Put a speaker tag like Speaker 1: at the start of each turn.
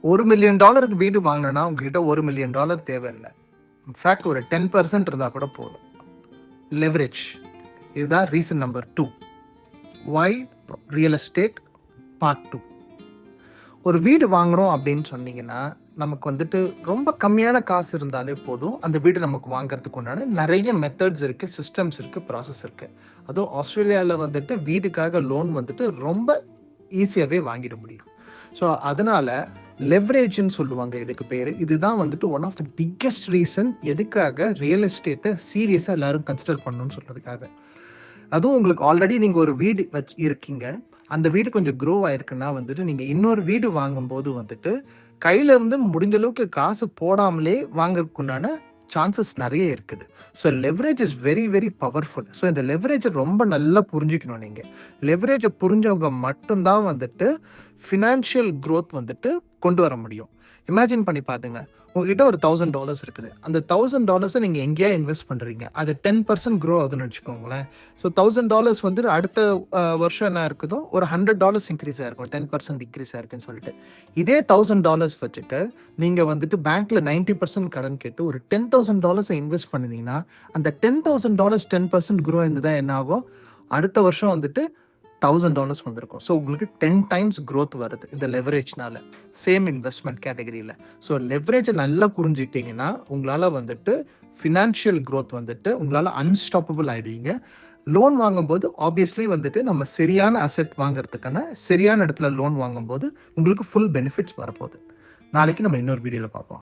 Speaker 1: $1 million வீடு வாங்கினா உங்ககிட்ட $1 மில்லியன் தேவையில்லை. இன்ஃபேக்ட் ஒரு 10% இருந்தால் கூட போதும். லெவரேஜ், இதுதான் reason number 2. Why real estate part 2. ஒரு வீடு வாங்குறோம் அப்படின்னு சொன்னீங்கன்னா நமக்கு வந்துட்டு ரொம்ப கம்மியான காசு இருந்தாலே போதும் அந்த வீடு நமக்கு வாங்குறதுக்கு உண்டான நிறைய மெத்தட்ஸ் இருக்குது, சிஸ்டம்ஸ் இருக்குது, ப்ராசஸ் இருக்குது. அதுவும் ஆஸ்திரேலியாவில் வந்துட்டு வீடுக்காக லோன் வந்துட்டு ரொம்ப ஈஸியாகவே வாங்கிட முடியும். ஸோ அதனால் லெவரேஜ்னு சொல்லுவாங்க இதுக்கு பேர். இதுதான் வந்துட்டு one of the biggest reason எதுக்காக ரியல் எஸ்டேட்டை சீரியஸாக எல்லோரும் கன்சிடர் பண்ணணும்னு சொல்கிறதுக்காக. அதுவும் உங்களுக்கு ஆல்ரெடி நீங்கள் ஒரு வீடு இருக்கீங்க, அந்த வீடு கொஞ்சம் க்ரோ ஆயிருக்குன்னா வந்துட்டு நீங்கள் இன்னொரு வீடு வாங்கும்போது வந்துட்டு கையிலேருந்து முடிஞ்ச அளவுக்கு காசு போடாமலே வாங்குறதுக்குண்டான சான்சஸ் நிறைய இருக்குது. So leverage is very very powerful. So இந்த லெவரேஜை ரொம்ப நல்லா புரிஞ்சுக்கணும். நீங்கள் லெவரேஜை புரிஞ்சவங்க மட்டும்தான் வந்துட்டு ஃபினான்ஷியல் க்ரோத் வந்துட்டு கொண்டு வர முடியும். இமேஜின் பண்ணி பாருங்க, உங்ககிட்ட ஒரு $1,000 இருக்குது. அந்த $1,000 நீங்கள் எங்கேயா இன்வெஸ்ட் பண்ணுறீங்க, அது 10% க்ரோ ஆகுதுன்னு வச்சுக்கோங்களேன். ஸோ $1,000 வந்துட்டு அடுத்த வருஷம் என்ன இருக்குதோ ஒரு $100 இன்க்ரீஸ் ஆகிருக்கும், 10% டிக்ரீஸ் ஆயிருக்குன்னு சொல்லிட்டு. இதே $1,000 வச்சுட்டு நீங்கள் வந்துட்டு பேங்க்கில் 90% கடன் கேட்டு ஒரு $10,000 இன்வெஸ்ட் பண்ணிங்கன்னா அந்த $10,000 10% க்ரோ இருந்துதான் என்ன ஆகும், அடுத்த வருஷம் வந்துட்டு $1,000 வந்திருக்கும். ஸோ உங்களுக்கு 10 times growth வருது இந்த லெவரேஜ்னால, சேம் இன்வெஸ்ட்மெண்ட் கேட்டகரியில். ஸோ லெவரேஜை நல்லா புரிஞ்சுக்கிட்டீங்கன்னா உங்களால் வந்துட்டு ஃபினான்ஷியல் க்ரோத் வந்துட்டு உங்களால் அன்ஸ்டாப்பபிள் ஆகிடுவீங்க. லோன் வாங்கும்போது ஆப்வியஸ்லி வந்துட்டு நம்ம சரியான அசெட் வாங்குறதுக்கான சரியான இடத்துல லோன் வாங்கும்போது உங்களுக்கு ஃபுல் பெனிஃபிட்ஸ் வரப்போகுது. நாளைக்கு நம்ம இன்னொரு வீடியோவில் பார்ப்போம்.